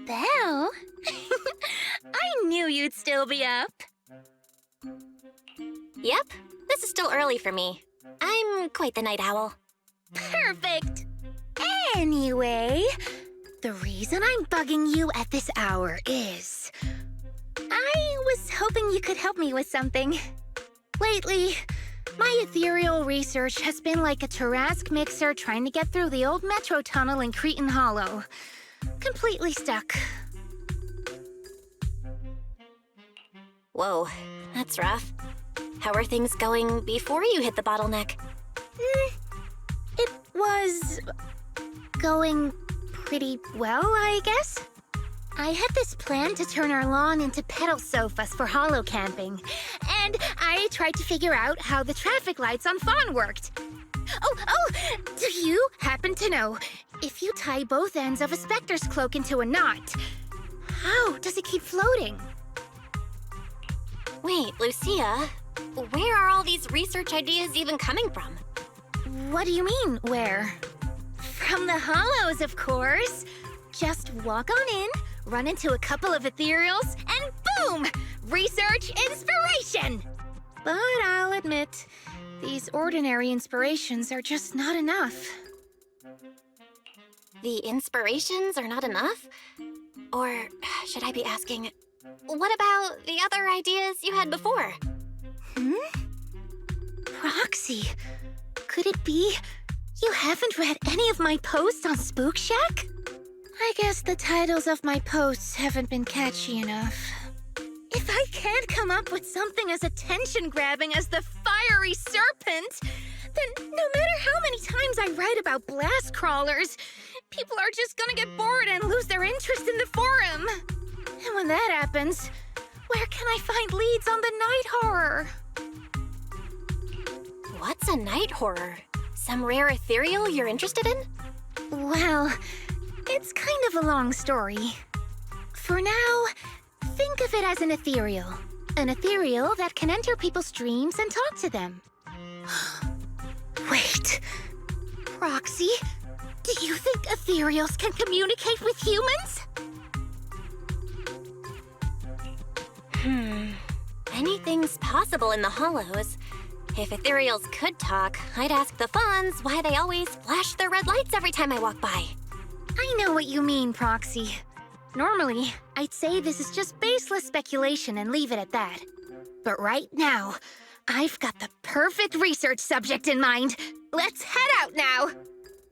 Belle? I knew you'd still be up. Yep, this is still early for me. I'm quite the night owl. Perfect. Anyway, the reason I'm bugging you at this hour is I was hoping you could help me with something. Lately, my ethereal research has been like a Tarrasque mixer trying to get through the old metro tunnel in Cretan Hollow. Completely stuck. Whoa, that's rough. How are things going before you hit the bottleneck? It was going pretty well, I guess. I had this plan to turn our lawn into pedal sofas for hollow camping, and I tried to figure out how the traffic lights on Fawn worked. Oh, do you happen to know, if you tie both ends of a Spectre's cloak into a knot, how does it keep floating? Wait, Lucia, where are all these research ideas even coming from? What do you mean, where? From the Hollows, of course. Just walk on in, run into a couple of ethereals, and boom! Research inspiration! But I'll admit, these ordinary inspirations are just not enough. The inspirations are not enough? Or should I be asking, what about the other ideas you had before? Proxy, could it be you haven't read any of my posts on Spook Shack? I guess the titles of my posts haven't been catchy enough. If I can't come up with something as attention-grabbing as the fiery serpent, then no matter how many times I write about blast crawlers, people are just gonna get bored and lose their interest in the forum. And when that happens, where can I find leads on the night horror? What's a night horror? Some rare ethereal you're interested in? Well, it's kind of a long story. For now, think of it as an ethereal. An ethereal that can enter people's dreams and talk to them. Wait, Proxy, do you think ethereals can communicate with humans? Anything's possible in the Hollows. If ethereals could talk, I'd ask the Fawns why they always flash their red lights every time I walk by. I know what you mean, Proxy. Normally, I'd say this is just baseless speculation and leave it at that. But right now, I've got the perfect research subject in mind. Let's head out now!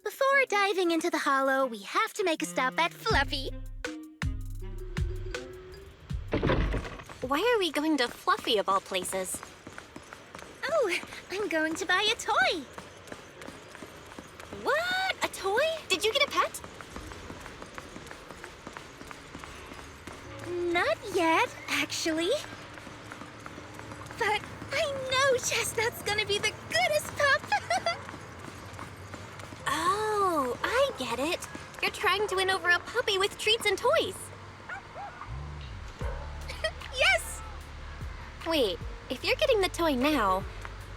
Before diving into the Hollow, we have to make a stop at Fluffy. Why are we going to Fluffy of all places? Oh, I'm going to buy a toy. What? A toy? Did you get a pet? Not yet, actually. But I know Chestnut's gonna be the goodest pup. Oh, I get it. You're trying to win over a puppy with treats and toys. Yes! Wait, if you're getting the toy now,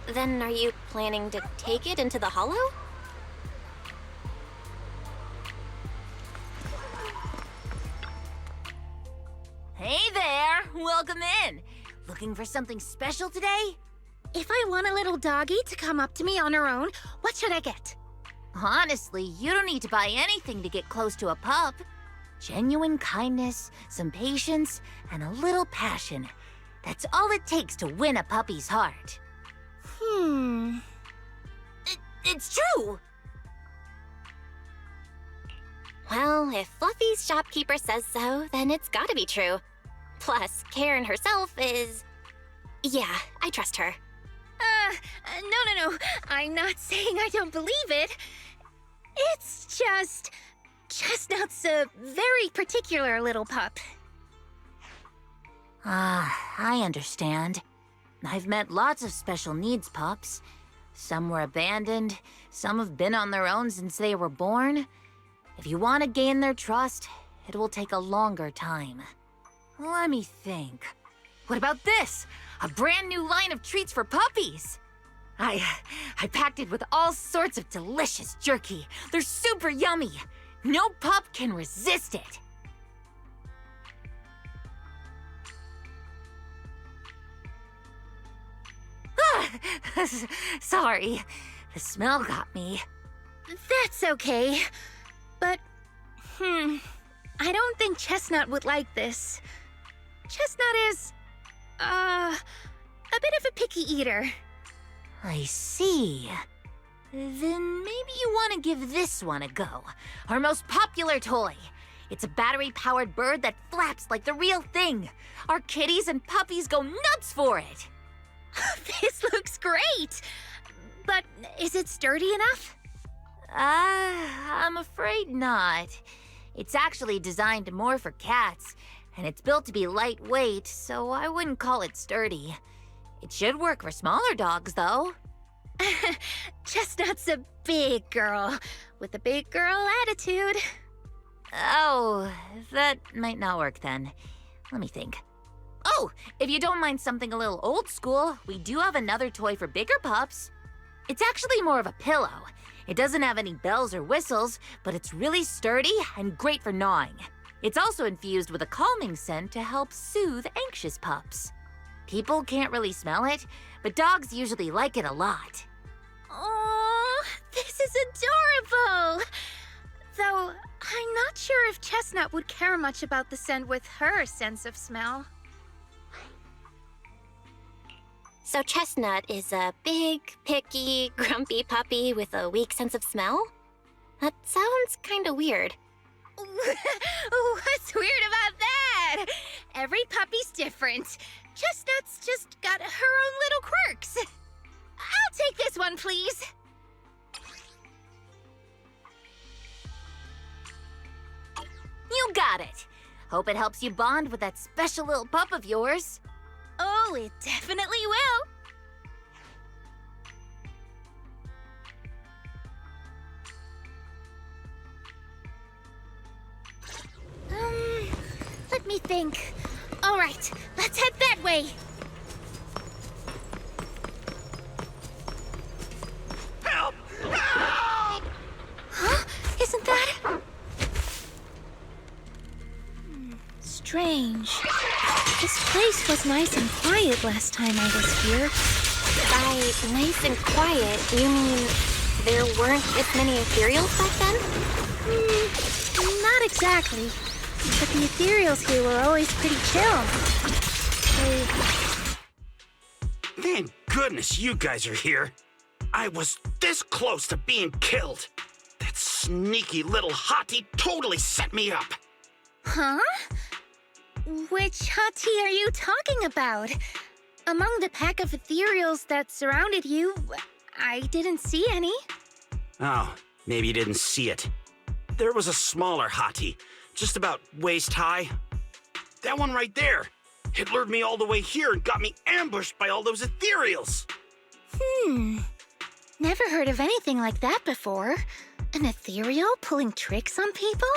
then are you planning to take it into the Hollow? Hey there! Welcome in! Looking for something special today? If I want a little doggy to come up to me on her own, what should I get? Honestly, you don't need to buy anything to get close to a pup. Genuine kindness, some patience, and a little passion. That's all it takes to win a puppy's heart. It's true! Well, if Fluffy's shopkeeper says so, then it's gotta be true. Plus, Karen herself is... Yeah, I trust her. No. I'm not saying I don't believe it. It's just... Chestnut's a very particular little pup. I understand. I've met lots of special needs pups. Some were abandoned, some have been on their own since they were born. If you want to gain their trust, it will take a longer time. Let me think. What about this? A brand new line of treats for puppies! I packed it with all sorts of delicious jerky. They're super yummy. No pup can resist it. Sorry, the smell got me. That's okay. But, I don't think Chestnut would like this. Chestnut is, a bit of a picky eater. I see. Then maybe you want to give this one a go. Our most popular toy. It's a battery-powered bird that flaps like the real thing. Our kitties and puppies go nuts for it. This looks great! But is it sturdy enough? I'm afraid not. It's actually designed more for cats, and it's built to be lightweight, so I wouldn't call it sturdy. It should work for smaller dogs, though. Chestnut's a big girl, with a big girl attitude. Oh, that might not work then. Let me think. Oh, if you don't mind something a little old school, we do have another toy for bigger pups. It's actually more of a pillow. It doesn't have any bells or whistles, but it's really sturdy and great for gnawing. It's also infused with a calming scent to help soothe anxious pups. People can't really smell it, but dogs usually like it a lot. Oh, this is adorable! Though, I'm not sure if Chestnut would care much about the scent with her sense of smell. So Chestnut is a big, picky, grumpy puppy with a weak sense of smell? That sounds kinda weird. What's weird about that? Every puppy's different. Chestnut's just got her own little quirks. I'll take this one, please. You got it. Hope it helps you bond with that special little pup of yours. Oh, it definitely will. Let me think. All right, let's head that way. Help! Help! Huh? Isn't that... Strange. This place was nice and quiet last time I was here. By nice and quiet, you mean there weren't this many ethereals back then? Not exactly. But the ethereals here were always pretty chill. Thank goodness you guys are here. I was this close to being killed. That sneaky little hottie totally set me up. Huh? Which hottie are you talking about? Among the pack of ethereals that surrounded you, I didn't see any. Oh, maybe you didn't see it. There was a smaller hottie, just about waist high. That one right there. It lured me all the way here and got me ambushed by all those ethereals. Never heard of anything like that before. An ethereal pulling tricks on people?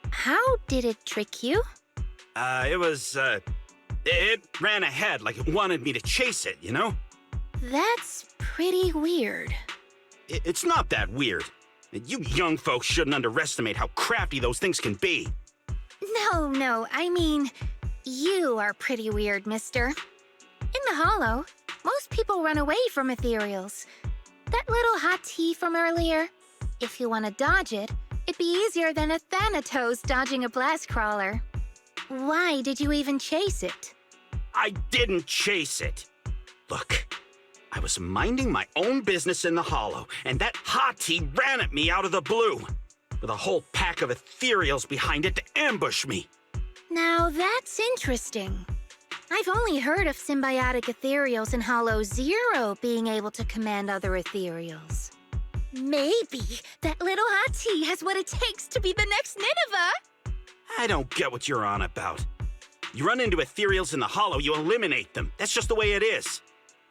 How did it trick you? It ran ahead like it wanted me to chase it, you know? That's pretty weird. It's not that weird. You young folks shouldn't underestimate how crafty those things can be. No, I mean, you are pretty weird, mister. In the Hollow, most people run away from ethereals. That little hot tea from earlier, if you want to dodge it, it'd be easier than a Thanatos dodging a blast crawler. Why did you even chase it? I didn't chase it. Look, I was minding my own business in the Hollow, and that hottie ran at me out of the blue, with a whole pack of ethereals behind it to ambush me. Now that's interesting. I've only heard of symbiotic ethereals in Hollow Zero being able to command other ethereals. Maybe that little hottie has what it takes to be the next Nineveh. I don't get what you're on about. You run into ethereals in the Hollow, you eliminate them. That's just the way it is.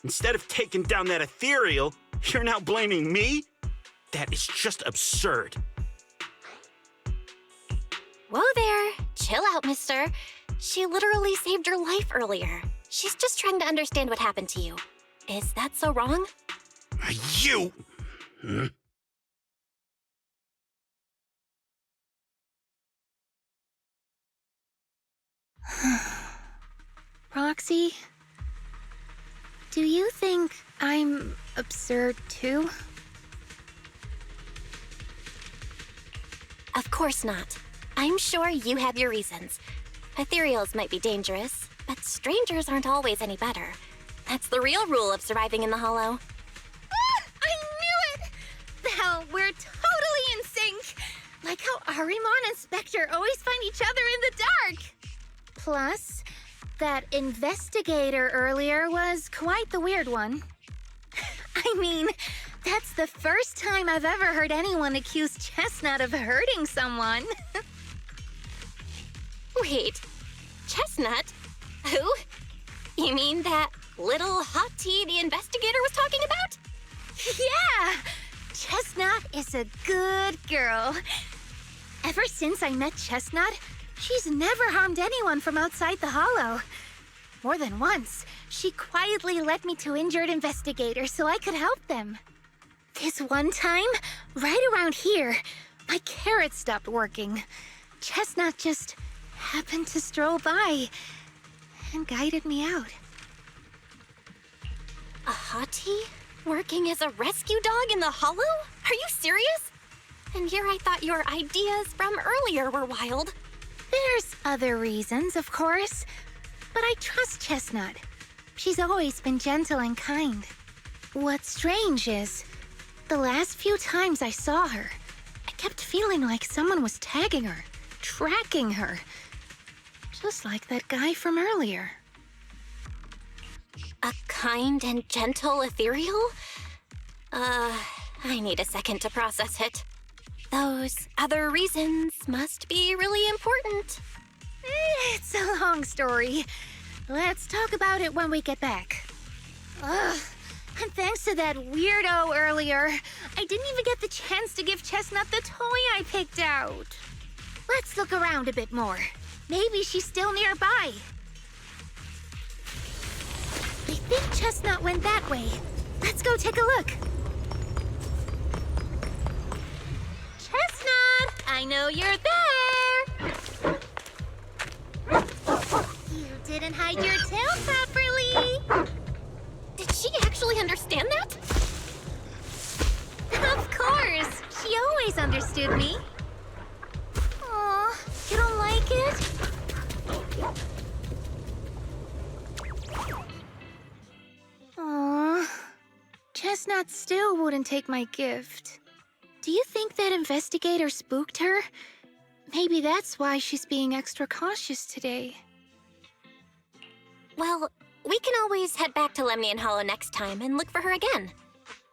Instead of taking down that ethereal, you're now blaming me? That is just absurd. Whoa there. Chill out, mister. She literally saved your life earlier. She's just trying to understand what happened to you. Is that so wrong? You... Roxy, do you think I'm absurd too? Of course not. I'm sure you have your reasons. Ethereals might be dangerous, but strangers aren't always any better. That's the real rule of surviving in the Hollow. Ah, I knew it! Hell, we're totally in sync! Like how Arimon and Spectre always find each other in the dark! Plus, that investigator earlier was quite the weird one. I mean, that's the first time I've ever heard anyone accuse Chestnut of hurting someone. Wait, Chestnut? Who? You mean that little hot tea the investigator was talking about? Yeah! Chestnut is a good girl. Ever since I met Chestnut, she's never harmed anyone from outside the Hollow. More than once, she quietly led me to injured investigators so I could help them. This one time, right around here, my carrot stopped working. Chestnut just happened to stroll by and guided me out. A hottie? Working as a rescue dog in the Hollow? Are you serious? And here I thought your ideas from earlier were wild. There's other reasons, of course, but I trust Chestnut. She's always been gentle and kind. What's strange is, the last few times I saw her, I kept feeling like someone was tagging her, tracking her. Just like that guy from earlier. A kind and gentle ethereal? I need a second to process it. Those other reasons must be really important. It's a long story. Let's talk about it when we get back. Ugh, and thanks to that weirdo earlier, I didn't even get the chance to give Chestnut the toy I picked out. Let's look around a bit more. Maybe she's still nearby. I think Chestnut went that way. Let's go take a look. Chestnut, I know you're there. You didn't hide your tail properly. Did she actually understand that? Of course. She always understood me. Aw, you don't like it? Aw, Chestnut still wouldn't take my gift. Do you think that investigator spooked her? Maybe that's why she's being extra cautious today. Well, we can always head back to Lemnian Hollow next time and look for her again.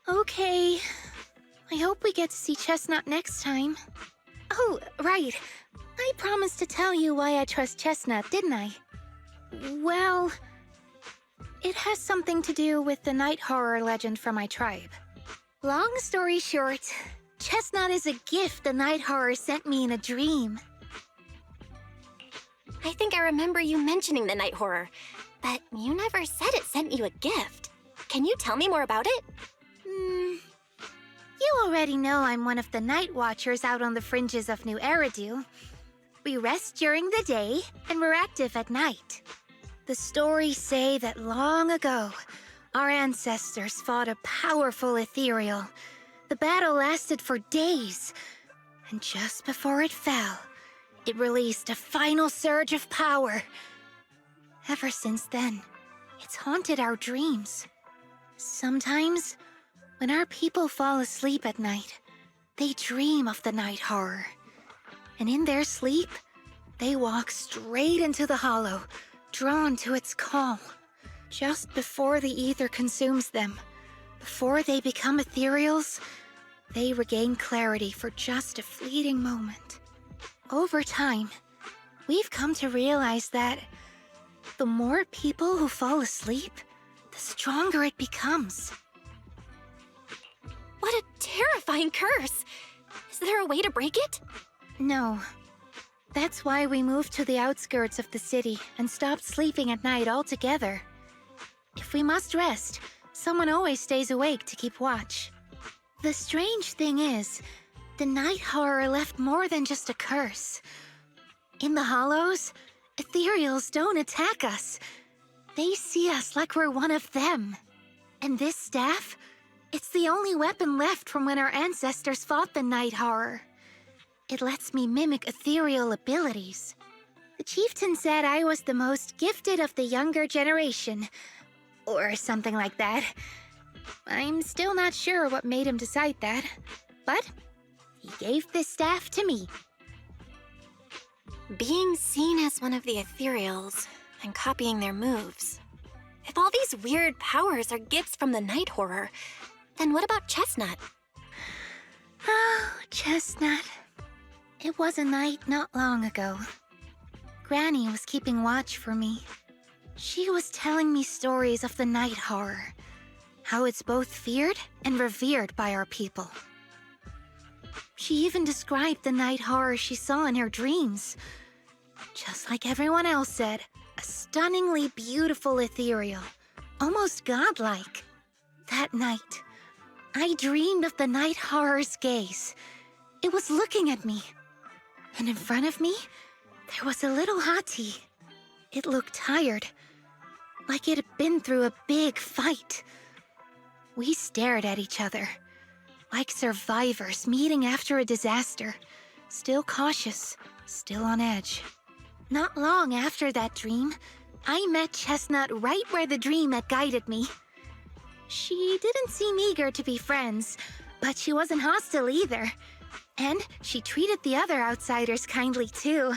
Okay. I hope we get to see Chestnut next time. Oh, right. I promised to tell you why I trust Chestnut, didn't I? Well, it has something to do with the night horror legend from my tribe. Long story short, Chestnut is a gift the night horror sent me in a dream. I think I remember you mentioning the night horror, but you never said it sent you a gift. Can you tell me more about it? You already know I'm one of the night watchers out on the fringes of New Eridu. We rest during the day, and we're active at night. The stories say that long ago, our ancestors fought a powerful ethereal. The battle lasted for days, and just before it fell, it released a final surge of power. Ever since then, it's haunted our dreams. Sometimes, when our people fall asleep at night, they dream of the night horror. And in their sleep, they walk straight into the hollow, drawn to its call. Just before the ether consumes them, before they become ethereals, they regain clarity for just a fleeting moment. Over time, we've come to realize that the more people who fall asleep, the stronger it becomes. What a terrifying curse! Is there a way to break it? No. That's why we moved to the outskirts of the city and stopped sleeping at night altogether. If we must rest, someone always stays awake to keep watch. The strange thing is, the night horror left more than just a curse. In the hollows, Ethereals don't attack us. They see us like we're one of them. And this staff, it's the only weapon left from when our ancestors fought the Night Horror. It lets me mimic ethereal abilities. The chieftain said I was the most gifted of the younger generation, or something like that. I'm still not sure what made him decide that, but he gave this staff to me. Being seen as one of the Ethereals and copying their moves. If all these weird powers are gifts from the Night Horror, then what about Chestnut? Oh, Chestnut. It was a night not long ago. Granny was keeping watch for me. She was telling me stories of the Night Horror, how it's both feared and revered by our people. She even described the Night Horror she saw in her dreams. Just like everyone else said, a stunningly beautiful ethereal, almost godlike. That night, I dreamed of the Night Horror's gaze. It was looking at me. And in front of me, there was a little hottie. It looked tired, like it had been through a big fight. We stared at each other, like survivors meeting after a disaster, still cautious, still on edge. Not long after that dream, I met Chestnut right where the dream had guided me. She didn't seem eager to be friends, but she wasn't hostile either. And she treated the other outsiders kindly too.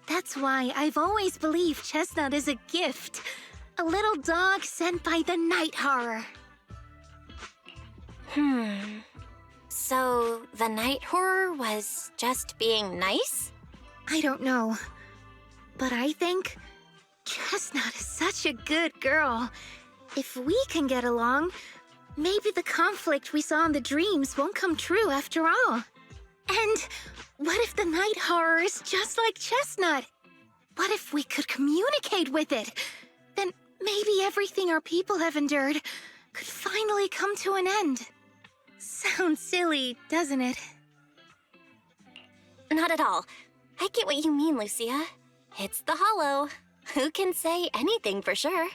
That's why I've always believed Chestnut is a gift. A little dog sent by the Night Horror. So the Night Horror was just being nice? I don't know. But I think Chestnut is such a good girl. If we can get along, maybe the conflict we saw in the dreams won't come true after all. And what if the Night Horror is just like Chestnut? What if we could communicate with it? Then maybe everything our people have endured could finally come to an end. Sounds silly, doesn't it? Not at all. I get what you mean, Lucia. It's the Hollow. Who can say anything for sure?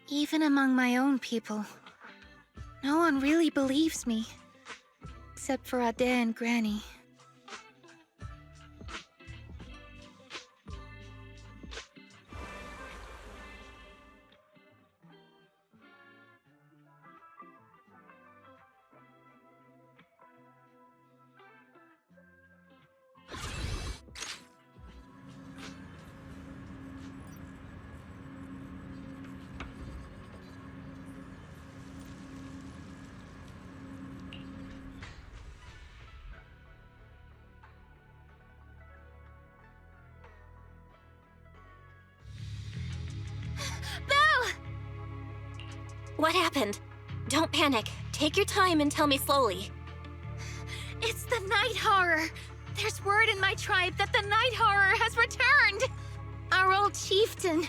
Even among my own people, no one really believes me. Except for Ade and Granny. What happened? Don't panic. Take your time and tell me slowly. It's the Night Horror! There's word in my tribe that the Night Horror has returned! Our old chieftain.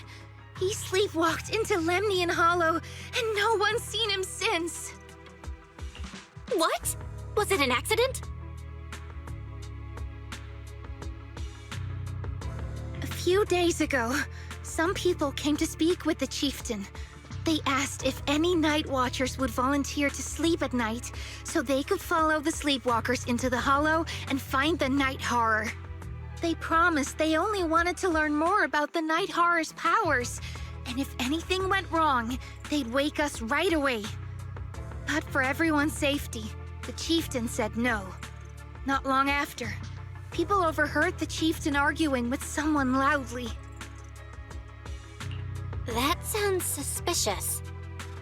He sleepwalked into Lemnian Hollow, and no one's seen him since. What? Was it an accident? A few days ago, some people came to speak with the chieftain. They asked if any night watchers would volunteer to sleep at night so they could follow the sleepwalkers into the Hollow and find the Night Horror. They promised they only wanted to learn more about the Night Horror's powers, and if anything went wrong, they'd wake us right away. But for everyone's safety, the chieftain said no. Not long after, people overheard the chieftain arguing with someone loudly. That sounds suspicious.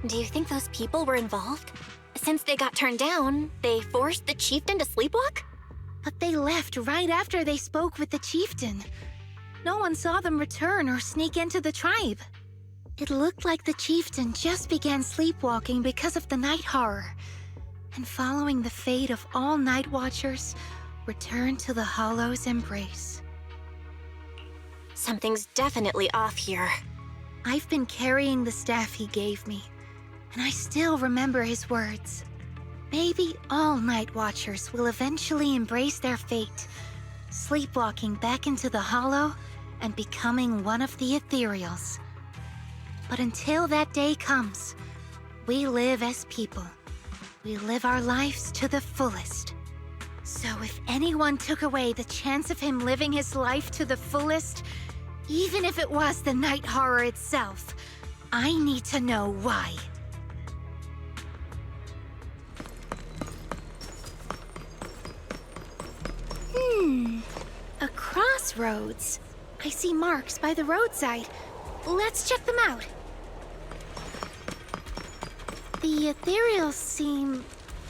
Do you think those people were involved? Since they got turned down, they forced the chieftain to sleepwalk? But they left right after they spoke with the chieftain. No one saw them return or sneak into the tribe. It looked like the chieftain just began sleepwalking because of the Night Horror, and following the fate of all night watchers, returned to the Hollow's embrace. Something's definitely off here. I've been carrying the staff he gave me, and I still remember his words. Maybe all night watchers will eventually embrace their fate, sleepwalking back into the Hollow and becoming one of the ethereals. But until that day comes, we live as people. We live our lives to the fullest. So if anyone took away the chance of him living his life to the fullest, even if it was the night horror itself, I need to know why. A crossroads. I see marks by the roadside. Let's check them out. The ethereals seem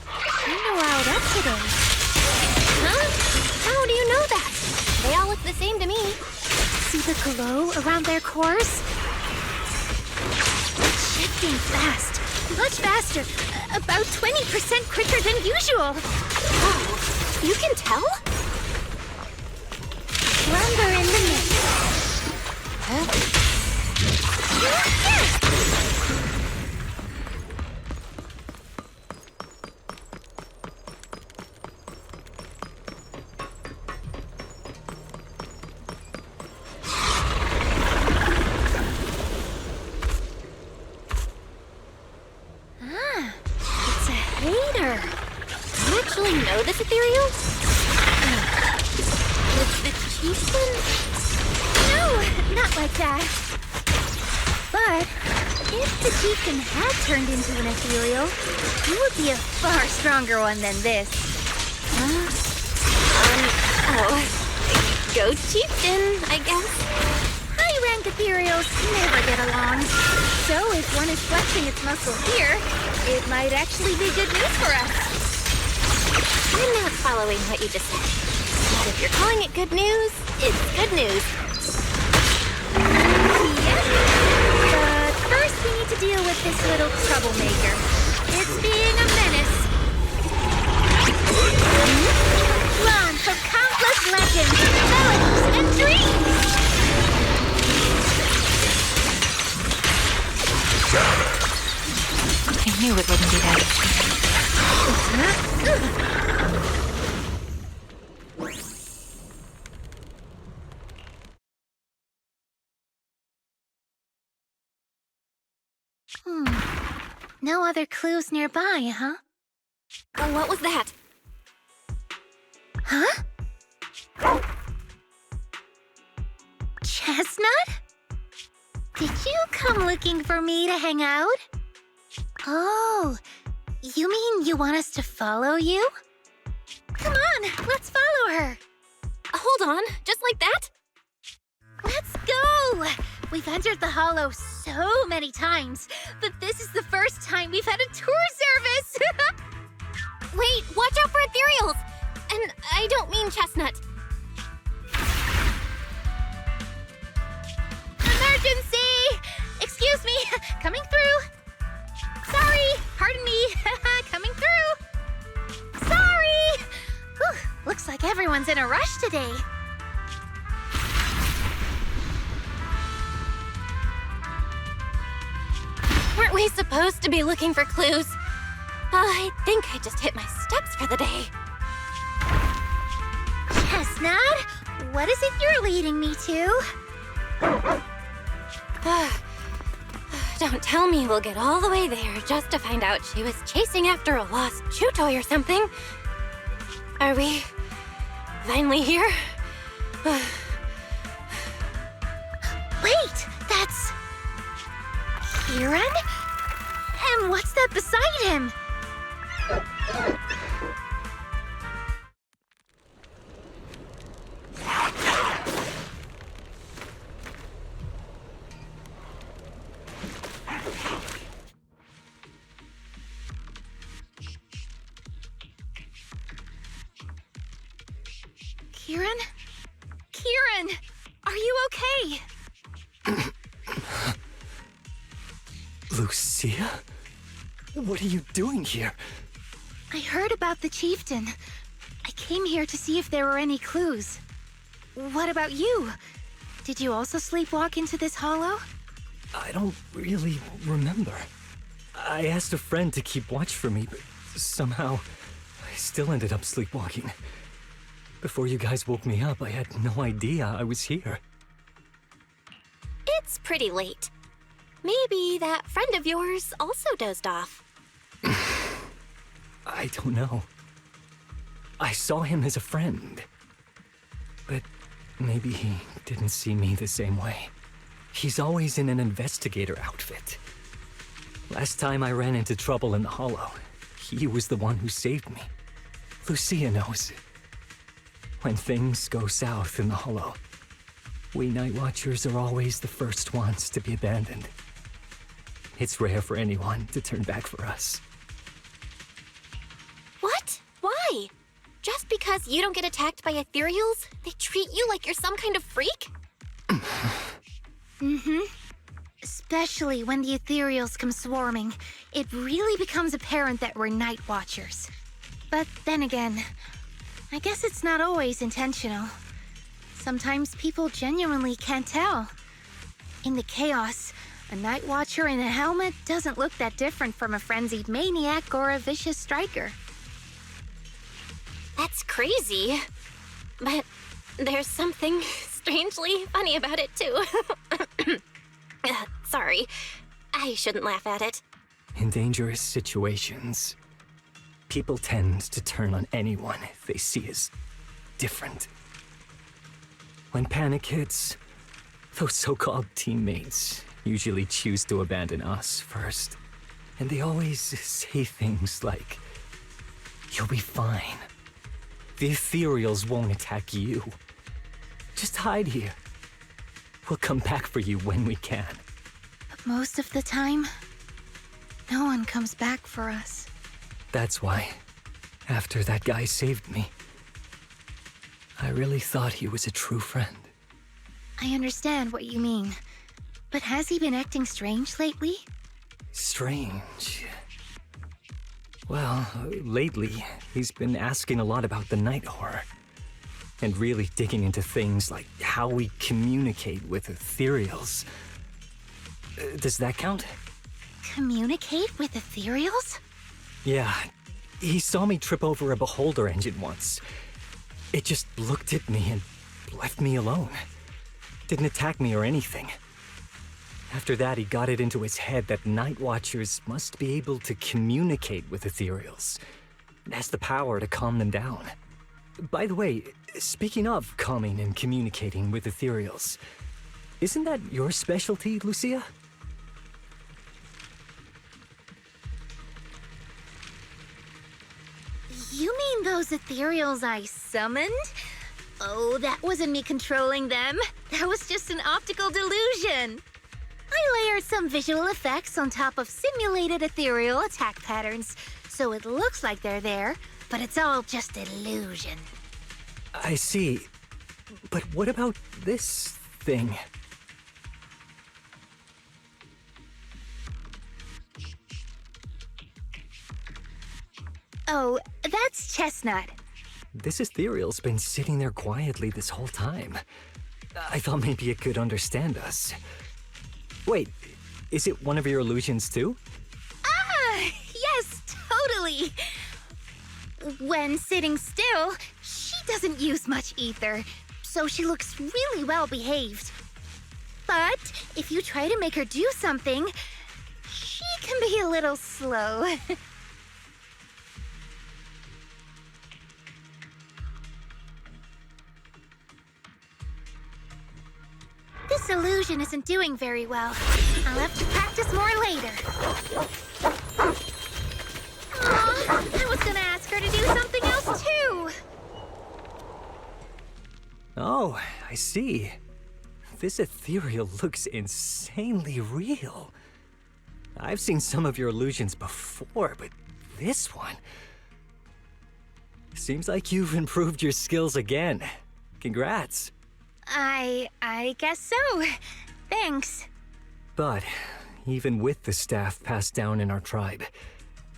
kinda riled up today. Huh? How do you know that? They all look the same to me. See the glow around their cores? It's shifting fast. Much faster. About 20% quicker than usual. Oh, you can tell? Slumber in the mist. It's a hater. Do you actually know this ethereal? It's the chieftain? No, not like that. But if the chieftain had turned into an ethereal, he would be a far stronger one than this. Go chieftain, I guess. High-rank ethereals never get along. So if one is flexing its muscle here, it might actually be good news for us. I'm not following what you just said. But if you're calling it good news, it's good news. Yep. But first we need to deal with this little troublemaker. It's being a menace. Drawn from countless legends, melodies, and dreams. I knew it wouldn't be that No other clues nearby, huh? What was that? Huh? Chestnut? Did you come looking for me to hang out? Oh, you mean you want us to follow you? Come on, let's follow her. Hold on, just like that? Let's go! We've entered the Hollow so many times, but this is the first time we've had a tour service! Wait, watch out for ethereals! And I don't mean Chestnut. Emergency! Excuse me, coming through. Sorry, pardon me, coming through. Sorry! Whew, looks like everyone's in a rush today. Weren't we supposed to be looking for clues? I think I just hit my steps for the day. Chestnut, what is it you're leading me to? Don't tell me we'll get all the way there just to find out she was chasing after a lost chew toy or something. Are we finally here? Wait, that's... Kieran? And what's that beside him? Kieran? Kieran! Are you okay? Lucia? What are you doing here? I heard about the chieftain. I came here to see if there were any clues. What about you? Did you also sleepwalk into this hollow? I don't really remember. I asked a friend to keep watch for me, but somehow I still ended up sleepwalking. Before you guys woke me up, I had no idea I was here. it's pretty late. Maybe that friend of yours also dozed off. I don't know. I saw him as a friend. But maybe he didn't see me the same way. He's always in an investigator outfit. Last time I ran into trouble in the Hollow, he was the one who saved me. Lucia knows. When things go south in the Hollow, we Night Watchers are always the first ones to be abandoned. It's rare for anyone to turn back for us. What? Why? Just because you don't get attacked by ethereals, they treat you like you're some kind of freak? Especially when the ethereals come swarming, it really becomes apparent that we're Night Watchers. But then again, I guess it's not always intentional. Sometimes people genuinely can't tell. In the chaos, a Night Watcher in a helmet doesn't look that different from a frenzied maniac or a vicious striker. That's crazy. But there's something strangely funny about it, too. Sorry. I shouldn't laugh at it. In dangerous situations, people tend to turn on anyone they see as different. When panic hits, those so-called teammates usually choose to abandon us first. And they always say things like, "You'll be fine. The ethereals won't attack you. Just hide here. We'll come back for you when we can." But most of the time, no one comes back for us. That's why, after that guy saved me, I really thought he was a true friend. I understand what you mean. But has he been acting strange lately? Strange. Well, lately, he's been asking a lot about the night horror. And really digging into things like how we communicate with ethereals. Does that count? Communicate with ethereals? Yeah, he saw me trip over a beholder engine once. It just looked at me and left me alone. Didn't attack me or anything. After that, he got it into his head that Night Watchers must be able to communicate with ethereals. It has the power to calm them down. By the way, speaking of calming and communicating with ethereals, isn't that your specialty, Lucia? You mean those ethereals I summoned? Oh, that wasn't me controlling them. That was just an optical delusion. I layered some visual effects on top of simulated ethereal attack patterns, so it looks like they're there, but it's all just illusion. I see. But what about this thing? Oh, that's Chestnut. This ethereal's been sitting there quietly this whole time. I thought maybe it could understand us. Wait, is it one of your illusions too? Ah, yes, totally. When sitting still, she doesn't use much ether, so she looks really well behaved. But if you try to make her do something, she can be a little slow. This illusion isn't doing very well. I'll have to practice more later. Aw, I was gonna ask her to do something else too. Oh, I see. This ethereal looks insanely real. I've seen some of your illusions before, but this one... Seems like you've improved your skills again. Congrats. I guess so. Thanks. But even with the staff passed down in our tribe,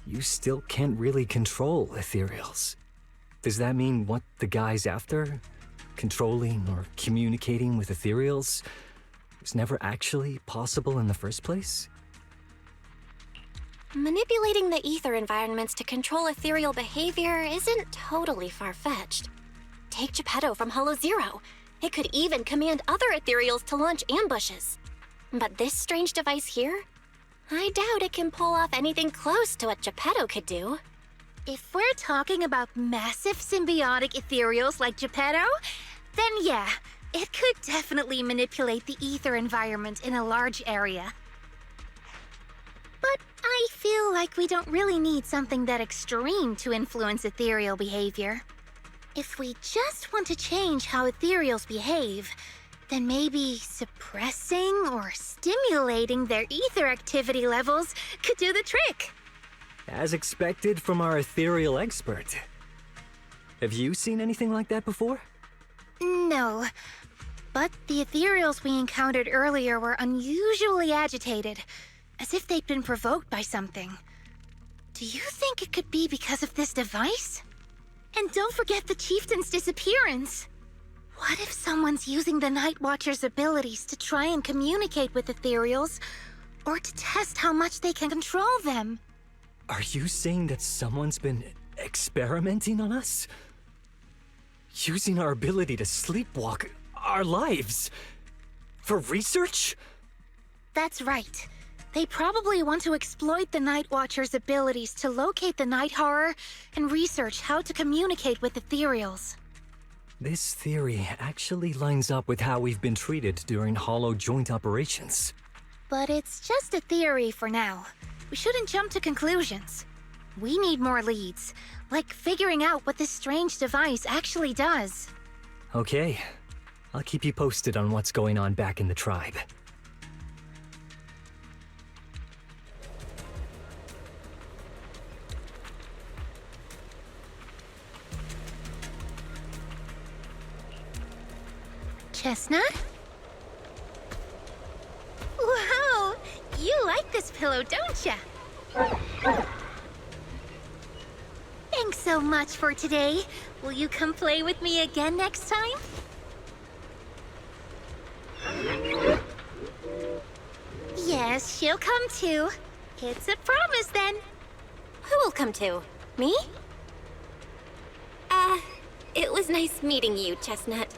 you still can't really control ethereals. Does that mean what the guy's after? Controlling or communicating with ethereals was never actually possible in the first place? Manipulating the ether environments to control ethereal behavior isn't totally far-fetched. Take Geppetto from Hollow Zero. It could even command other ethereals to launch ambushes. But this strange device here? I doubt it can pull off anything close to what Geppetto could do. If we're talking about massive symbiotic ethereals like Geppetto, then yeah, it could definitely manipulate the ether environment in a large area. But I feel like we don't really need something that extreme to influence ethereal behavior. If we just want to change how ethereals behave, then maybe suppressing or stimulating their ether activity levels could do the trick. As expected from our ethereal expert. Have you seen anything like that before? No, but the ethereals we encountered earlier were unusually agitated, as if they'd been provoked by something. Do you think it could be because of this device? And don't forget the chieftain's disappearance. What if someone's using the Night Watcher's abilities to try and communicate with ethereals, or to test how much they can control them? Are you saying that someone's been experimenting on us? Using our ability to sleepwalk our lives? For research? That's right. They probably want to exploit the Night Watcher's abilities to locate the night horror and research how to communicate with ethereals. This theory actually lines up with how we've been treated during Hollow joint operations. But it's just a theory for now. We shouldn't jump to conclusions. We need more leads, like figuring out what this strange device actually does. Okay. I'll keep you posted on what's going on back in the tribe. Chestnut? Wow! You like this pillow, don't ya? Thanks so much for today. Will you come play with me again next time? Yes, she'll come too. It's a promise then. Who will come to? Me? It was nice meeting you, Chestnut.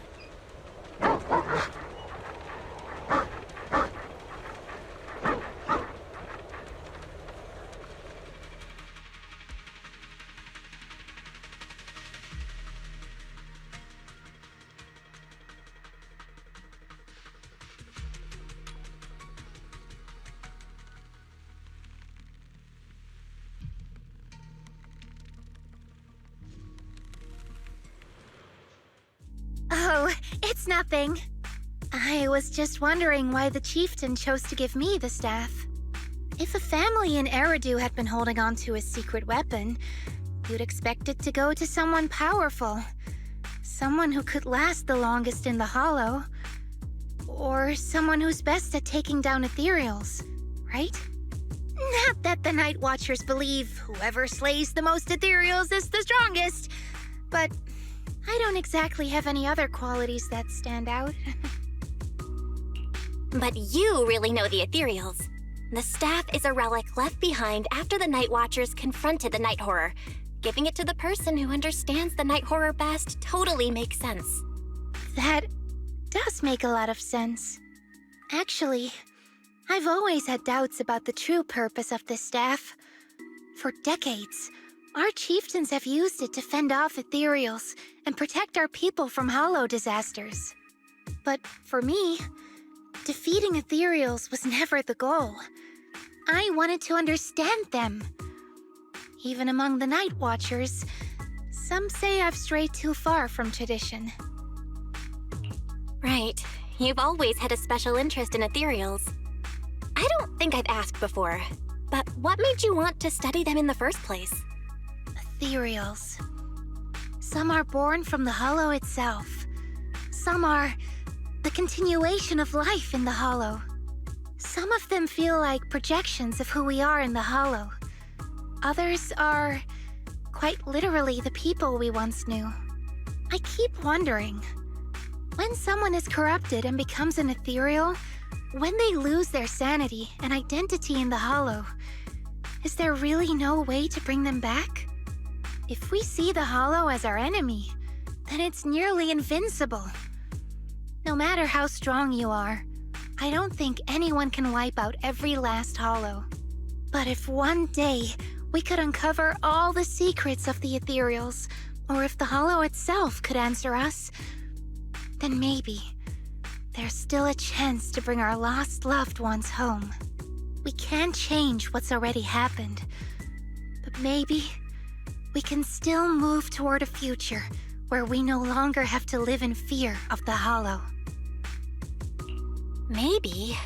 Oh, it's nothing. I was just wondering why the chieftain chose to give me the staff. If a family in Eridu had been holding on to a secret weapon, you'd expect it to go to someone powerful. Someone who could last the longest in the Hollow. Or someone who's best at taking down ethereals, right? Not that the Night Watchers believe whoever slays the most ethereals is the strongest, but I don't exactly have any other qualities that stand out. But you really know the ethereals. The staff is a relic left behind after the Night Watchers confronted the night horror. Giving it to the person who understands the night horror best totally makes sense. That does make a lot of sense. Actually, I've always had doubts about the true purpose of this staff. For decades, our chieftains have used it to fend off ethereals and protect our people from hollow disasters. But for me, defeating ethereals was never the goal. I wanted to understand them. Even among the Night Watchers, some say I've strayed too far from tradition. Right. You've always had a special interest in ethereals. I don't think I've asked before, but what made you want to study them in the first place? Ethereals. Some are born from the Hollow itself. Some are the continuation of life in the Hollow. Some of them feel like projections of who we are in the Hollow. Others are quite literally the people we once knew. I keep wondering, when someone is corrupted and becomes an ethereal, when they lose their sanity and identity in the Hollow, is there really no way to bring them back? If we see the Hollow as our enemy, then it's nearly invincible. No matter how strong you are, I don't think anyone can wipe out every last hollow. But if one day we could uncover all the secrets of the ethereals, or if the hollow itself could answer us, then maybe there's still a chance to bring our lost loved ones home. We can't change what's already happened, but maybe we can still move toward a future where we no longer have to live in fear of the hollow. Maybe.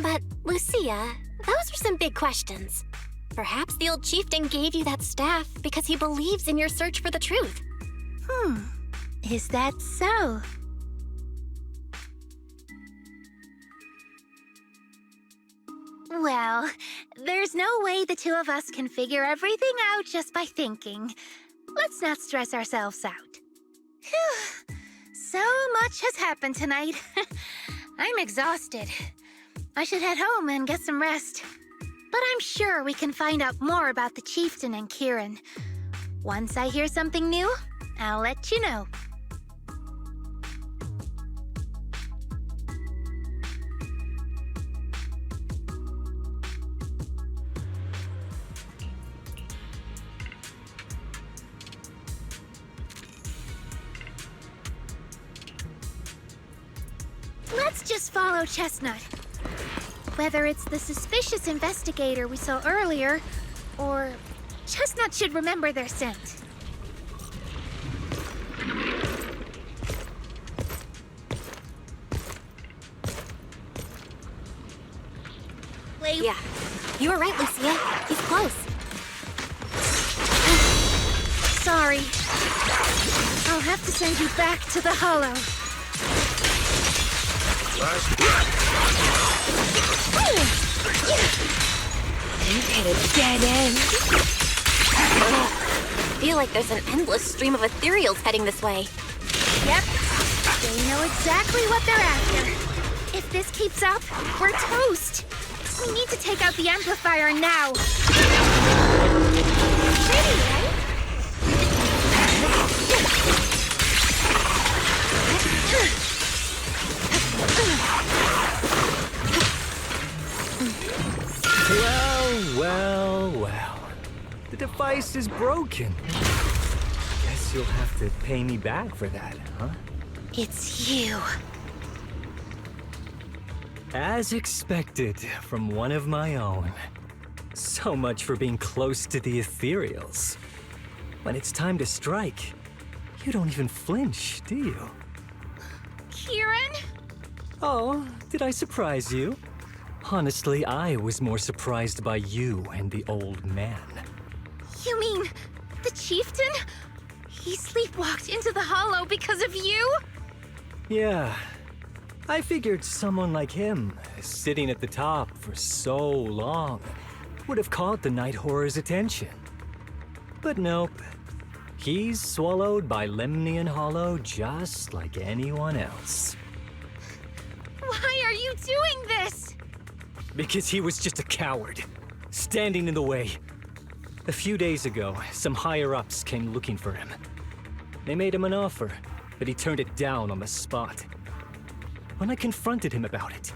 But, Lucia, those are some big questions. Perhaps the old chieftain gave you that staff because he believes in your search for the truth. Is that so? Well, there's no way the two of us can figure everything out just by thinking. Let's not stress ourselves out. Phew. So much has happened tonight. I'm exhausted. I should head home and get some rest. But I'm sure we can find out more about the chieftain and Kieran. Once I hear something new, I'll let you know. Let's just follow Chestnut. Whether it's the suspicious investigator we saw earlier, or Chestnut should remember their scent. Wait. Yeah, you were right, Lucia. He's close. Sorry. I'll have to send you back to the hollow. You've hit a dead end. I feel like there's an endless stream of ethereals heading this way. Yep. They know exactly what they're after. If this keeps up, we're toast. We need to take out the amplifier now. Pretty, right? Well. The device is broken. Guess you'll have to pay me back for that, huh? It's you. As expected from one of my own. So much for being close to the ethereals. When it's time to strike, you don't even flinch, do you? Kieran? Oh, did I surprise you? Honestly, I was more surprised by you and the old man. You mean the chieftain? He sleepwalked into the hollow because of you? Yeah. I figured someone like him, sitting at the top for so long, would have caught the night horror's attention. But nope. He's swallowed by Lemnian Hollow just like anyone else. Why are you doing this? Because he was just a coward, standing in the way. A few days ago, some higher-ups came looking for him. They made him an offer, but he turned it down on the spot. When I confronted him about it,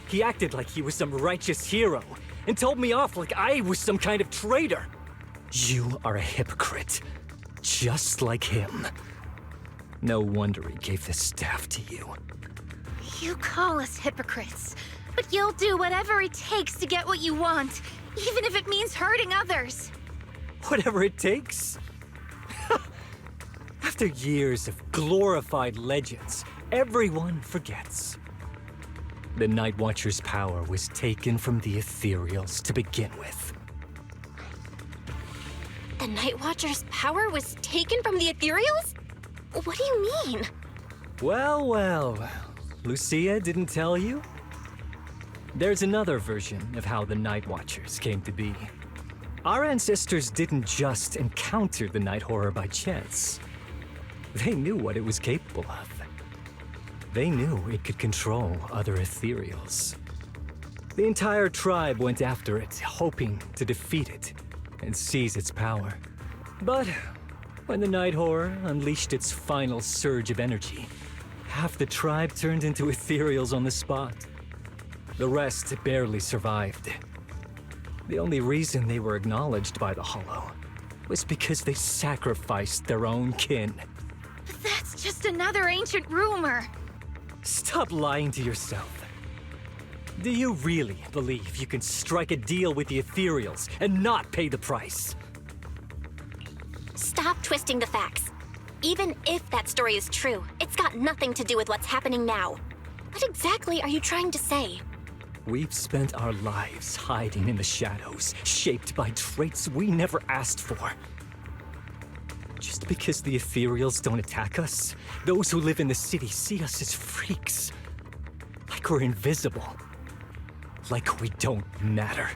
he acted like he was some righteous hero and told me off like I was some kind of traitor. You are a hypocrite, just like him. No wonder he gave the staff to you. You call us hypocrites, but you'll do whatever it takes to get what you want, even if it means hurting others. Whatever it takes? After years of glorified legends, everyone forgets. The Night Watcher's power was taken from the ethereals to begin with. The Night Watcher's power was taken from the ethereals? What do you mean? Well. Lucia didn't tell you? There's another version of how the Night Watchers came to be. Our ancestors didn't just encounter the night horror by chance. They knew what it was capable of. They knew it could control other ethereals. The entire tribe went after it, hoping to defeat it and seize its power. But when the night horror unleashed its final surge of energy, half the tribe turned into ethereals on the spot. The rest barely survived. The only reason they were acknowledged by the Hollow was because they sacrificed their own kin. But that's just another ancient rumor. Stop lying to yourself. Do you really believe you can strike a deal with the Ethereals and not pay the price? Stop twisting the facts. Even if that story is true, it's got nothing to do with what's happening now. What exactly are you trying to say? We've spent our lives hiding in the shadows, shaped by traits we never asked for. Just because the Ethereals don't attack us, those who live in the city see us as freaks. Like we're invisible. Like we don't matter.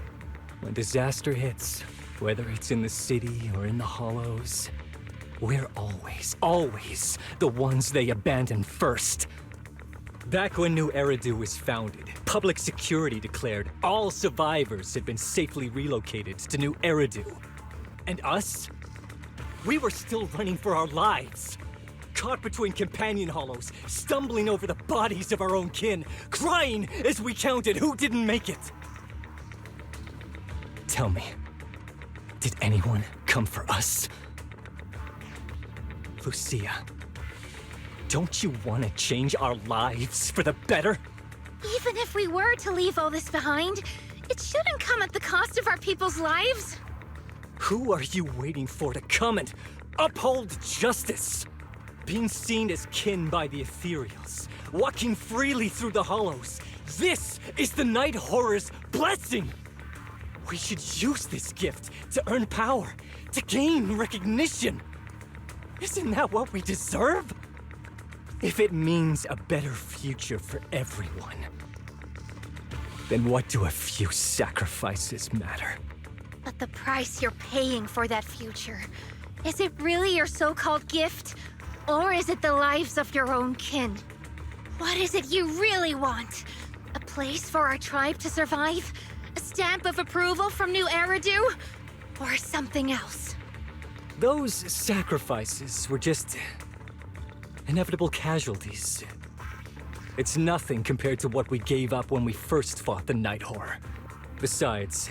When disaster hits, whether it's in the city or in the hollows, we're always the ones they abandon first. Back when New Eridu was founded, public security declared all survivors had been safely relocated to New Eridu. And us? We were still running for our lives. Caught between companion hollows, stumbling over the bodies of our own kin, crying as we counted who didn't make it. Tell me, did anyone come for us? Lucia, don't you want to change our lives for the better? Even if we were to leave all this behind, it shouldn't come at the cost of our people's lives. Who are you waiting for to come and uphold justice? Being seen as kin by the Ethereals, walking freely through the hollows, this is the Night Horror's blessing! We should use this gift to earn power, to gain recognition. Isn't that what we deserve? If it means a better future for everyone, then what do a few sacrifices matter? But the price you're paying for that future, is it really your so-called gift? Or is it the lives of your own kin? What is it you really want? A place for our tribe to survive? A stamp of approval from New Eridu? Or something else? Those sacrifices were just inevitable casualties. It's nothing compared to what we gave up when we first fought the Night Horror. Besides,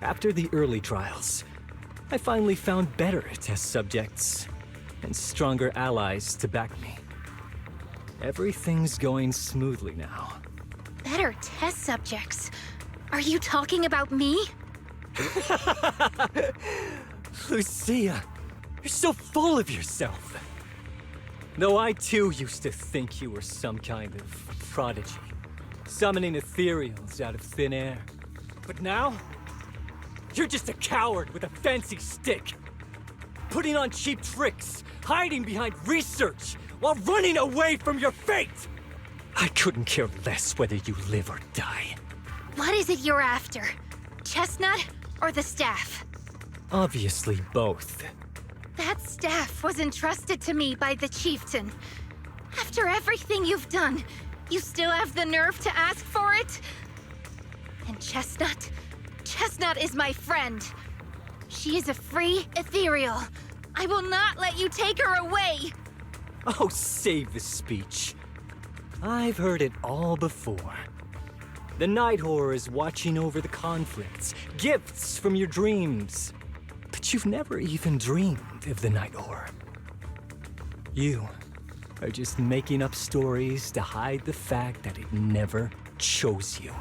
after the early trials, I finally found better test subjects and stronger allies to back me. Everything's going smoothly now. Better test subjects? Are you talking about me? Lucia, you're so full of yourself. Though I too used to think you were some kind of prodigy, summoning ethereals out of thin air. But now, you're just a coward with a fancy stick, putting on cheap tricks, hiding behind research, while running away from your fate! I couldn't care less whether you live or die. What is it you're after? Chestnut or the staff? Obviously both. That staff was entrusted to me by the chieftain. After everything you've done, you still have the nerve to ask for it? And Chestnut? Chestnut is my friend. She is a free ethereal. I will not let you take her away! Oh, save the speech. I've heard it all before. The Night Horror is watching over the conflicts, gifts from your dreams. But you've never even dreamed of the Night Horror. You are just making up stories to hide the fact that it never chose you.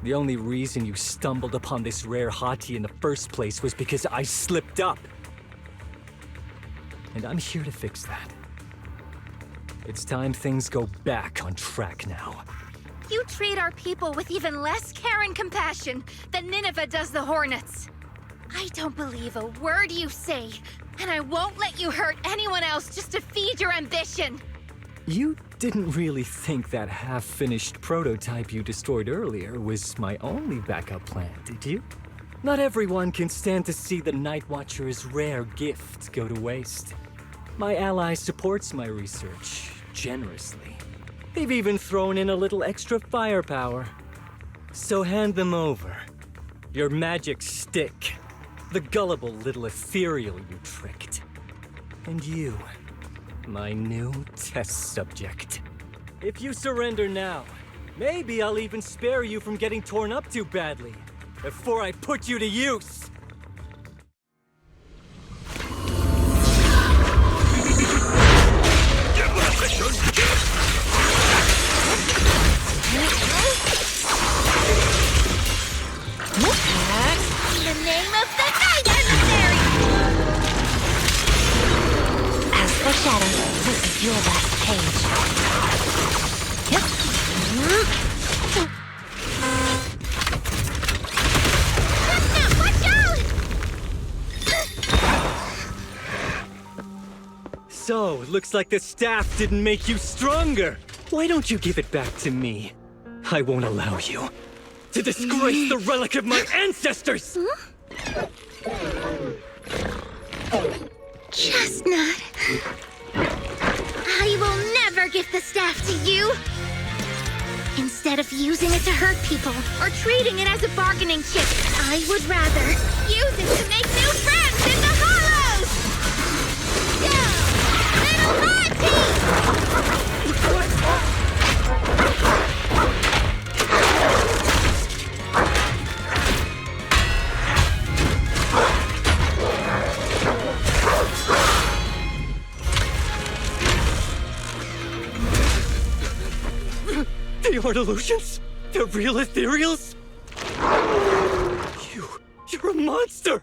The only reason you stumbled upon this rare hottie in the first place was because I slipped up. And I'm here to fix that. It's time things go back on track now. You treat our people with even less care and compassion than Nineveh does the Hornets. I don't believe a word you say, and I won't let you hurt anyone else just to feed your ambition. You didn't really think that half-finished prototype you destroyed earlier was my only backup plan, did you? Not everyone can stand to see the Night Watcher's rare gift go to waste. My ally supports my research generously. They've even thrown in a little extra firepower. So hand them over. Your magic stick. The gullible little ethereal you tricked. And you, my new test subject. If you surrender now, Maybe I'll even spare you from getting torn up too badly before I put you to use. In the name of the night emissary! As for Shadow, this is your last page. Yep. Chestnut, watch out! So, looks like the staff didn't make you stronger. Why don't you give it back to me? I won't allow you to disgrace the relic of my ancestors! Chestnut. I will never give the staff to you. Instead of using it to hurt people or treating it as a bargaining chip, I would rather use it to make new friends in the hollows! Go! Little Monty! They aren't illusions? They're real ethereals? You're a monster!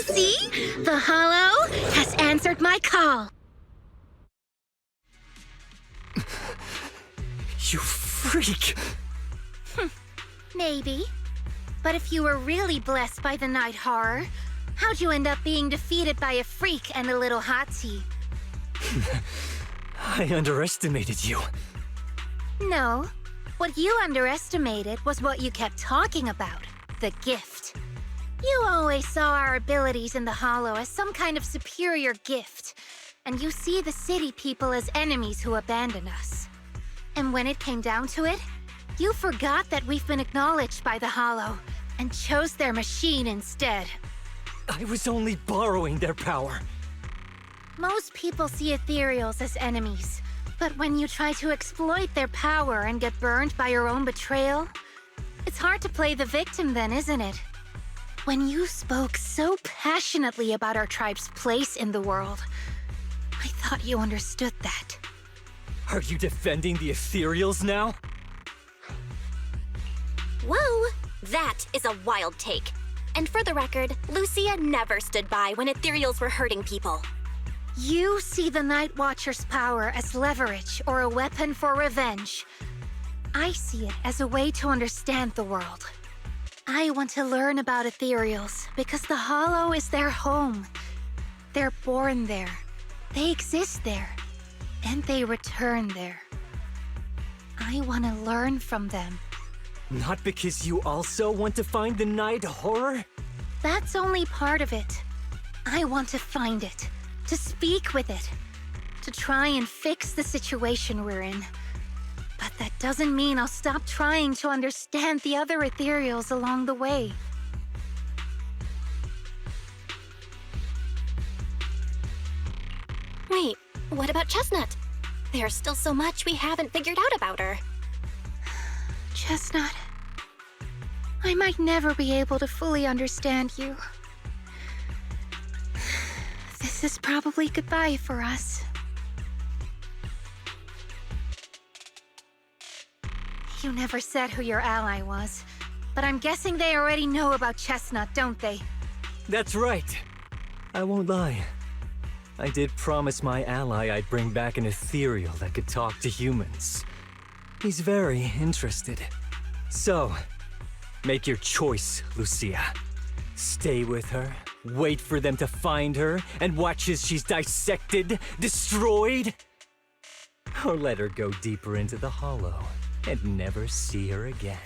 See? The hollow has answered my call. You freak! Maybe. But if you were really blessed by the night horror, how'd you end up being defeated by a freak and a little hot tea? I underestimated you. No. What you underestimated was what you kept talking about, the gift. You always saw our abilities in the Hollow as some kind of superior gift, and you see the city people as enemies who abandon us. And when it came down to it, you forgot that we've been acknowledged by the Hollow and chose their machine instead. I was only borrowing their power. Most people see ethereals as enemies, but when you try to exploit their power and get burned by your own betrayal, it's hard to play the victim then, isn't it? When you spoke so passionately about our tribe's place in the world, I thought you understood that. Are you defending the ethereals now? Whoa! That is a wild take. And for the record, Lucia never stood by when ethereals were hurting people. You see the Night Watcher's power as leverage or a weapon for revenge. I see it as a way to understand the world. I want to learn about ethereals because the Hollow is their home. They're born there. They exist there. And they return there. I want to learn from them. Not because you also want to find the night horror? That's only part of it. I want to find it. To speak with it, to try and fix the situation we're in. But that doesn't mean I'll stop trying to understand the other ethereals along the way. Wait, what about Chestnut? There's still so much we haven't figured out about her. Chestnut, I might never be able to fully understand you. This is probably goodbye for us. You never said who your ally was, but I'm guessing they already know about Chestnut, don't they? That's right. I won't lie. I did promise my ally I'd bring back an ethereal that could talk to humans. He's very interested. So, make your choice, Lucia. Stay with her, wait for them to find her, and watch as she's dissected, destroyed? Or let her go deeper into the Hollow and never see her again.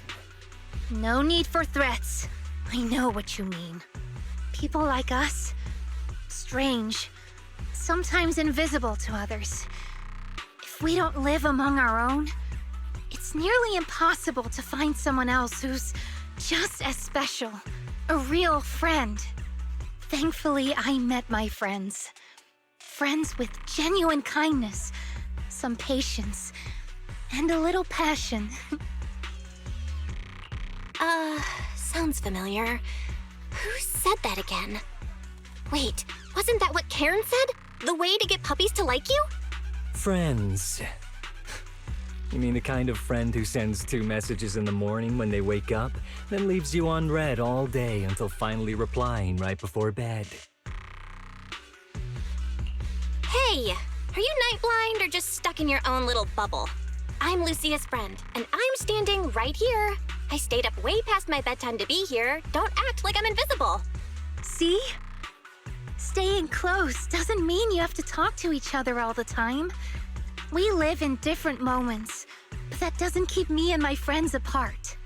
No need for threats. I know what you mean. People like us, strange, sometimes invisible to others. If we don't live among our own, it's nearly impossible to find someone else who's just as special, a real friend. Thankfully, I met my friends. Friends with genuine kindness, some patience, And a little passion. Sounds familiar. Who said that again? Wait, wasn't that what Karen said? The way to get puppies to like you? Friends. You mean the kind of friend who sends 2 messages in the morning when they wake up, then leaves you unread all day until finally replying right before bed? Hey, are you night blind or just stuck in your own little bubble? I'm Lucia's friend, and I'm standing right here. I stayed up way past my bedtime to be here. Don't act like I'm invisible. See? Staying close doesn't mean you have to talk to each other all the time. We live in different moments, but that doesn't keep me and my friends apart.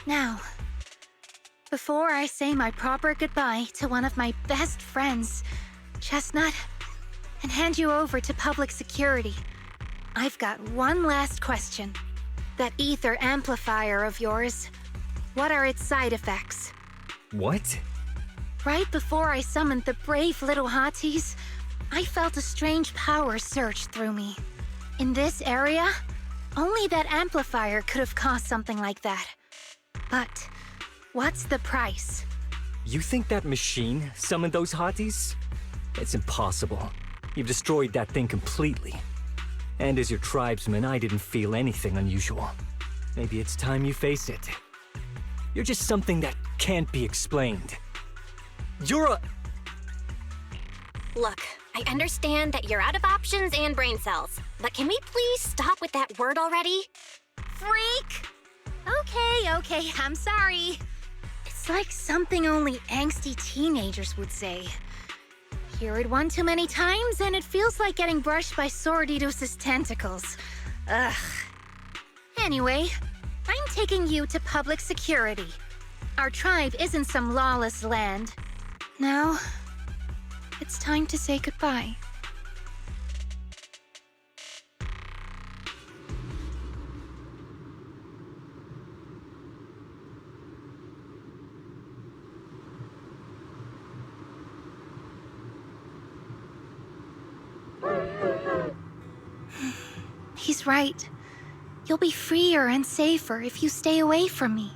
Now, before I say my proper goodbye to one of my best friends, Chestnut, and hand you over to public security, I've got one last question. That ether amplifier of yours, what are its side effects? What? Right before I summoned the brave little hotties, I felt a strange power surge through me. In this area, only that amplifier could have caused something like that. But what's the price? You think that machine summoned those hotties? It's impossible. You've destroyed that thing completely. And as your tribesman, I didn't feel anything unusual. Maybe it's time you face it. You're just something that can't be explained. You're a... Look, I understand that you're out of options and brain cells, but can we please stop with that word already? Freak! Okay, I'm sorry. It's like something only angsty teenagers would say. Hear it one too many times, and it feels like getting brushed by Sordidus's tentacles. Ugh. Anyway, I'm taking you to public security. Our tribe isn't some lawless land. Now, it's time to say goodbye. He's right. You'll be freer and safer if you stay away from me.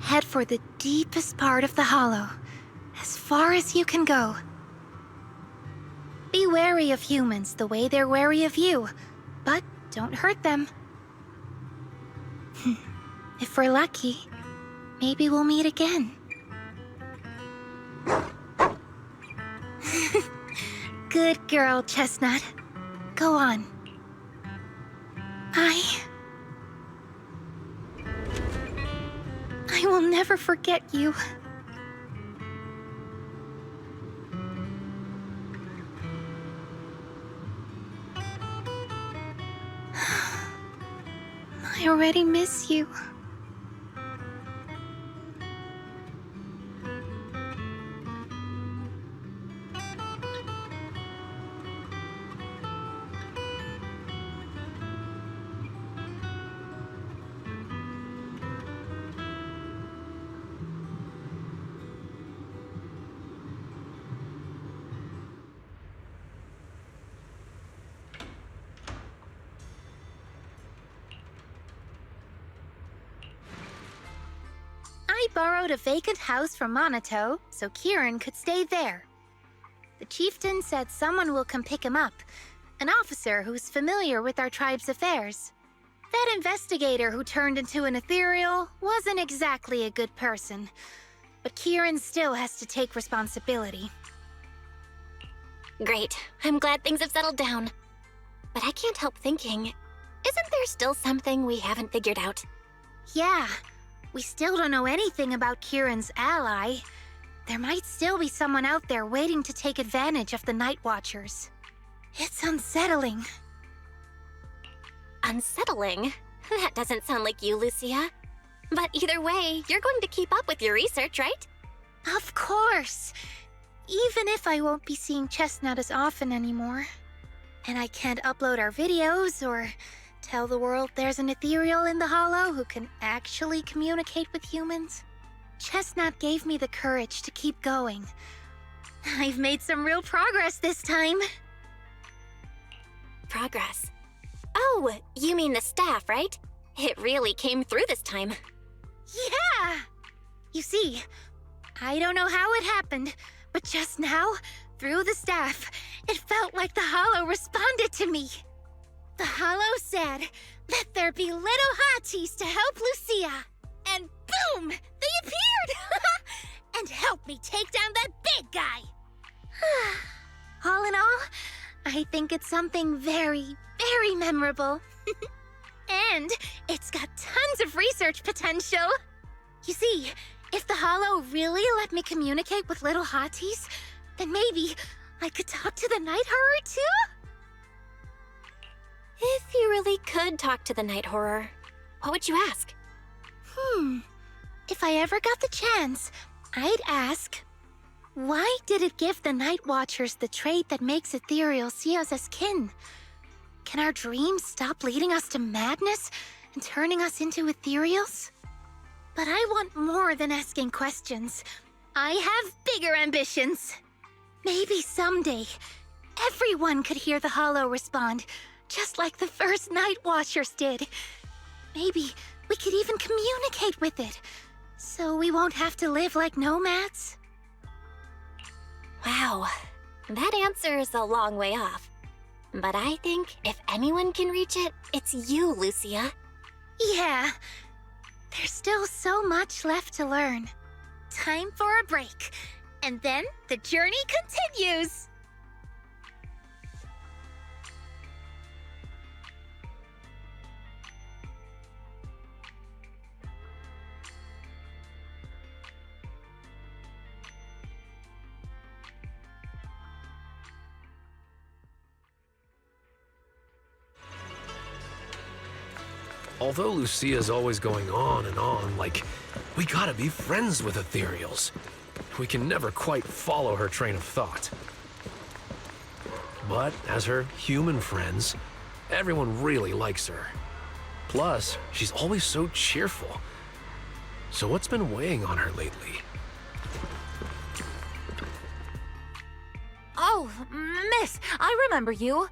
Head for the deepest part of the hollow, as far as you can go. Be wary of humans the way they're wary of you, but don't hurt them. If we're lucky, maybe we'll meet again. Good girl, Chestnut. Go on. I will never forget you. I already miss you. I borrowed a vacant house from Monato so Kieran could stay there. The chieftain said someone will come pick him up, an officer who's familiar with our tribe's affairs. That investigator who turned into an ethereal wasn't exactly a good person, but Kieran still has to take responsibility. Great. I'm glad things have settled down. But I can't help thinking, isn't there still something we haven't figured out? Yeah, we still don't know anything about Kieran's ally. There might still be someone out there waiting to take advantage of the Night Watchers. It's unsettling. Unsettling? That doesn't sound like you, Lucia. But either way, you're going to keep up with your research, right? Of course! Even if I won't be seeing Chestnut as often anymore. And I can't upload our videos or tell the world there's an ethereal in the hollow who can actually communicate with humans. Chestnut gave me the courage to keep going. I've made some real progress this time. Progress. Oh, you mean the staff, right? It really came through this time. Yeah! You see, I don't know how it happened, but just now, through the staff, it felt like the Hollow responded to me. The Hollow said, "Let there be little hotties to help Lucia." And boom! They appeared! And helped me take down that big guy. All in all, I think it's something very, very memorable. And it's got tons of research potential. You see, if the Hollow really let me communicate with little hotties, then maybe I could talk to the Night Horror too? If you really could talk to the Night Horror, what would you ask? If I ever got the chance, I'd ask, why did it give the Night Watchers the trait that makes Ethereal see us as kin? Can our dreams stop leading us to madness and turning us into Ethereals? But I want more than asking questions. I have bigger ambitions. Maybe someday, everyone could hear the Hollow respond, just like the first Night Watchers did. Maybe we could even communicate with it, so we won't have to live like nomads. Wow, that answer is a long way off. But I think if anyone can reach it, it's you, Lucia. Yeah, there's still so much left to learn. Time for a break, and then the journey continues. Although Lucia's always going on and on, like, we gotta be friends with Ethereals. We can never quite follow her train of thought. But as her human friends, everyone really likes her. Plus, she's always so cheerful. So what's been weighing on her lately? Oh, miss, I remember you.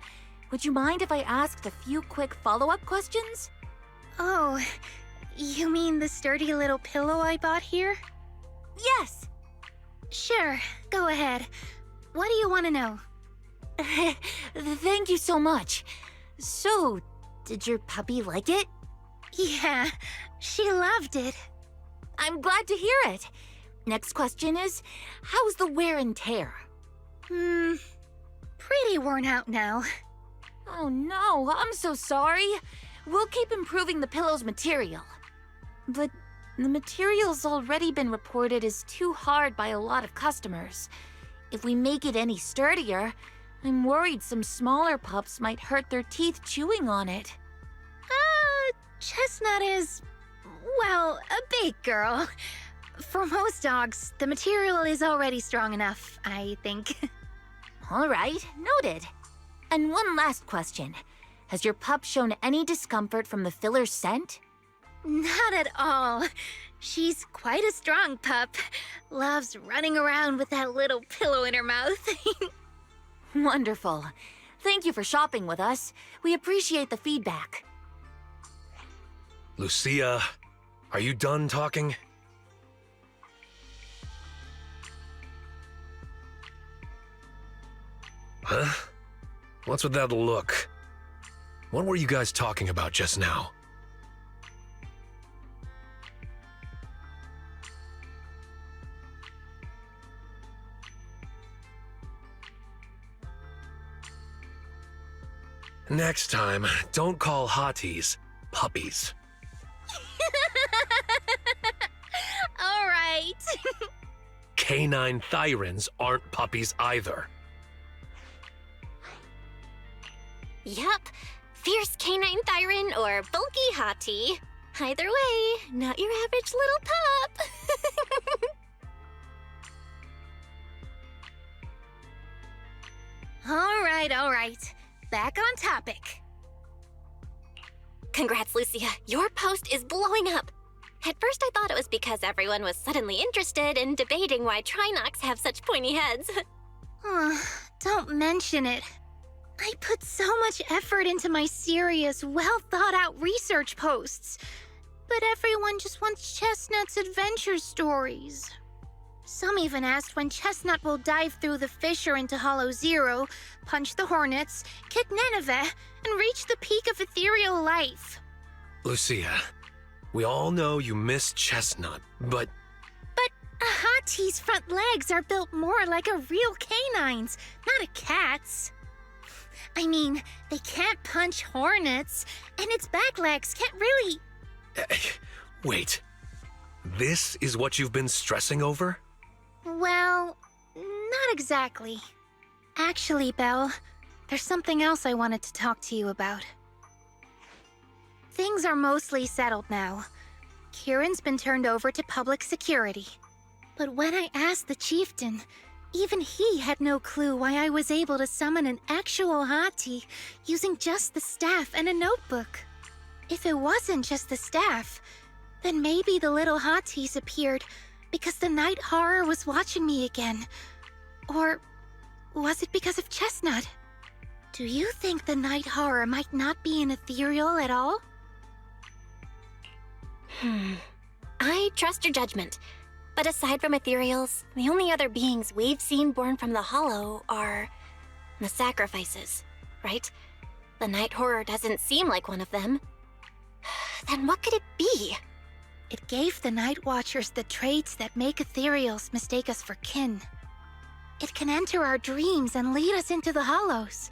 Would you mind if I asked a few quick follow-up questions? Oh, you mean the sturdy little pillow I bought here? Yes. Sure, go ahead. What do you want to know? Thank you so much. So, did your puppy like it? Yeah, she loved it. I'm glad to hear it. Next question is, how's the wear and tear? Pretty worn out now. Oh no, I'm so sorry. We'll keep improving the pillow's material. But the material's already been reported as too hard by a lot of customers. If we make it any sturdier, I'm worried some smaller pups might hurt their teeth chewing on it. Chestnut is, well, a big girl. For most dogs, the material is already strong enough, I think. All right, noted. And one last question. Has your pup shown any discomfort from the filler's scent? Not at all. She's quite a strong pup. Loves running around with that little pillow in her mouth. Wonderful. Thank you for shopping with us. We appreciate the feedback. Lucia, are you done talking? Huh? What's with that look? What were you guys talking about just now? Next time, don't call hotties puppies. All right. Canine Thyrans aren't puppies either. Yup, fierce canine Thyran or bulky hottie. Either way, not your average little pup. All right. Back on topic. Congrats, Lucia. Your post is blowing up. At first I thought it was because everyone was suddenly interested in debating why Trinocs have such pointy heads. Don't mention it. I put so much effort into my serious, well-thought-out research posts, but everyone just wants Chestnut's adventure stories. Some even asked when Chestnut will dive through the fissure into Hollow Zero, punch the hornets, kick Nineveh, and reach the peak of ethereal life. Lucia, we all know you miss Chestnut, but... But a Hati's front legs are built more like a real canine's, not a cat's. I mean, they can't punch hornets, and its back legs can't really... Wait. This is what you've been stressing over? Well, not exactly. Actually, Belle, there's something else I wanted to talk to you about. Things are mostly settled now. Kieran's been turned over to public security. But when I asked the chieftain, even he had no clue why I was able to summon an actual Hati using just the staff and a notebook. If it wasn't just the staff, then maybe the little Hatis appeared because the night horror was watching me again. Or was it because of Chestnut? Do you think the night horror might not be an ethereal at all? I trust your judgment. But aside from ethereals, the only other beings we've seen born from the Hollow are the sacrifices, right? The night horror doesn't seem like one of them. Then what could it be? It gave the Night Watchers the traits that make ethereals mistake us for kin. It can enter our dreams and lead us into the Hollows.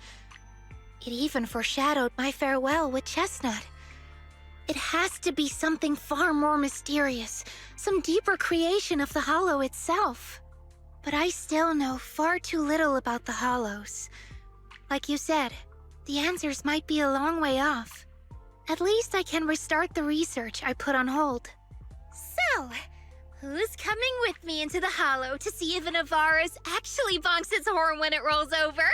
It even foreshadowed my farewell with Chestnut. It has to be something far more mysterious, some deeper creation of the Hollow itself. But I still know far too little about the Hollows. Like you said, the answers might be a long way off. At least I can restart the research I put on hold. So, who's coming with me into the Hollow to see if an Avaris actually bonks its horn when it rolls over?